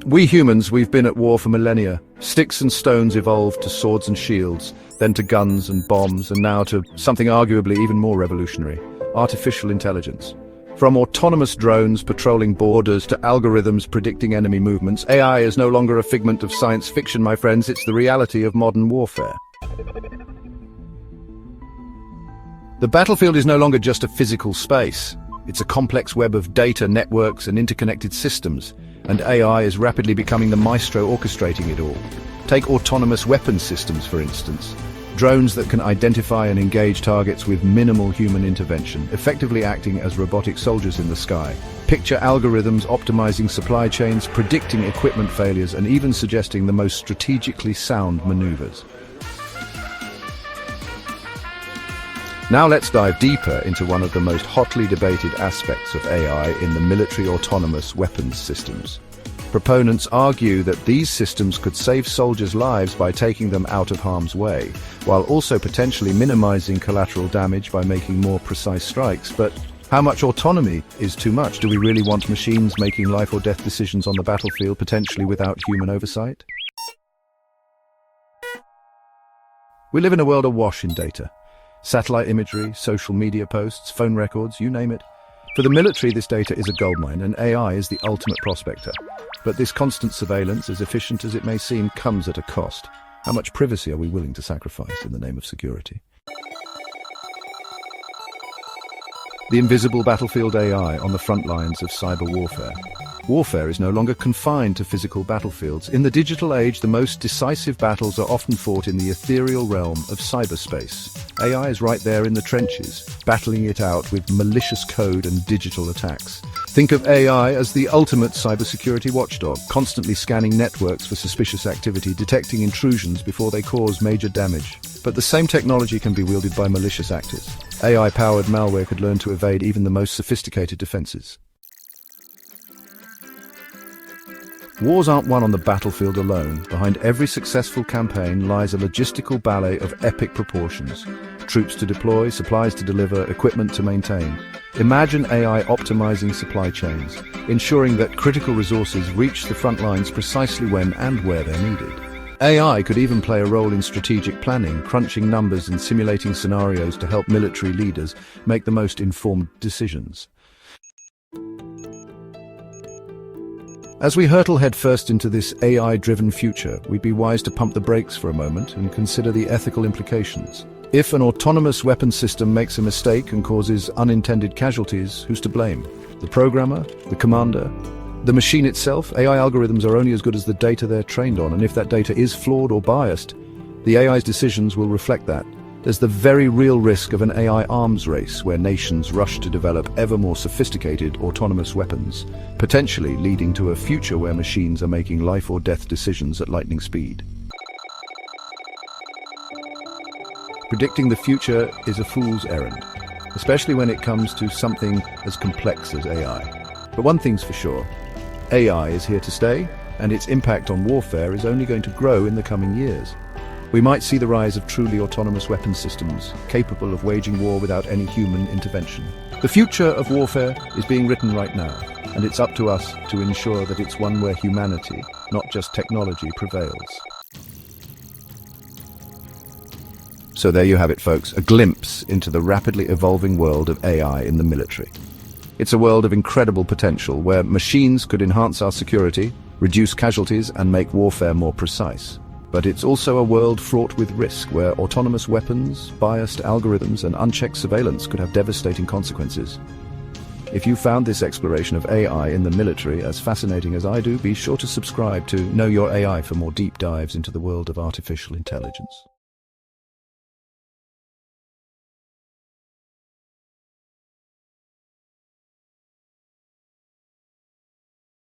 We humans, we've been at war for millennia. Sticks and stones evolved to swords and shields, then to guns and bombs, and now to something arguably even more revolutionary: artificial intelligence. From autonomous drones patrolling borders to algorithms predicting enemy movements, AI is no longer a figment of science fiction, my friends. It's the reality of modern warfare. The battlefield is no longer just a physical space. It's a complex web of data, networks, and interconnected systems, and AI is rapidly becoming the maestro orchestrating it all. Take autonomous weapons systems, for instance. Drones that can identify and engage targets with minimal human intervention, effectively acting as robotic soldiers in the sky. Picture algorithms optimizing supply chains, predicting equipment failures, and even suggesting the most strategically sound maneuvers. Now let's dive deeper into one of the most hotly debated aspects of AI in the military autonomous weapons systems. Proponents argue that these systems could save soldiers' lives by taking them out of harm's way, while also potentially minimizing collateral damage by making more precise strikes. But how much autonomy is too much? Do we really want machines making life or death decisions on the battlefield, potentially without human oversight? We live in a world awash in data. Satellite imagery, social media posts, phone records, you name it. For the military, this data is a goldmine, and AI is the ultimate prospector. But this constant surveillance, as efficient as it may seem, comes at a cost. How much privacy are we willing to sacrifice in the name of security? The invisible battlefield AI on the front lines of cyber warfare. Warfare is no longer confined to physical battlefields. In the digital age, the most decisive battles are often fought in the ethereal realm of cyberspace. AI is right there in the trenches, battling it out with malicious code and digital attacks. Think of AI as the ultimate cybersecurity watchdog, constantly scanning networks for suspicious activity, detecting intrusions before they cause major damage. But the same technology can be wielded by malicious actors. AI-powered malware could learn to evade even the most sophisticated defenses. Wars aren't won on the battlefield alone. Behind every successful campaign lies a logistical ballet of epic proportions. Troops to deploy, supplies to deliver, equipment to maintain. Imagine AI optimizing supply chains, ensuring that critical resources reach the front lines precisely when and where they're needed. AI could even play a role in strategic planning, crunching numbers and simulating scenarios to help military leaders make the most informed decisions. As we hurtle headfirst into this AI-driven future, we'd be wise to pump the brakes for a moment and consider the ethical implications. If an autonomous weapons system makes a mistake and causes unintended casualties, who's to blame? The programmer? The commander? The machine itself? AI algorithms are only as good as the data they're trained on, and if that data is flawed or biased, the AI's decisions will reflect that. There's the very real risk of an AI arms race where nations rush to develop ever more sophisticated autonomous weapons, potentially leading to a future where machines are making life or death decisions at lightning speed. Predicting the future is a fool's errand, especially when it comes to something as complex as AI. But one thing's for sure, AI is here to stay, and its impact on warfare is only going to grow in the coming years. We might see the rise of truly autonomous weapons systems, capable of waging war without any human intervention. The future of warfare is being written right now, and it's up to us to ensure that it's one where humanity, not just technology, prevails. So there you have it, folks, a glimpse into the rapidly evolving world of AI in the military. It's a world of incredible potential where machines could enhance our security, reduce casualties, and make warfare more precise. But it's also a world fraught with risk, where autonomous weapons, biased algorithms, and unchecked surveillance could have devastating consequences. If you found this exploration of AI in the military as fascinating as I do, be sure to subscribe to Know Your AI for more deep dives into the world of artificial intelligence.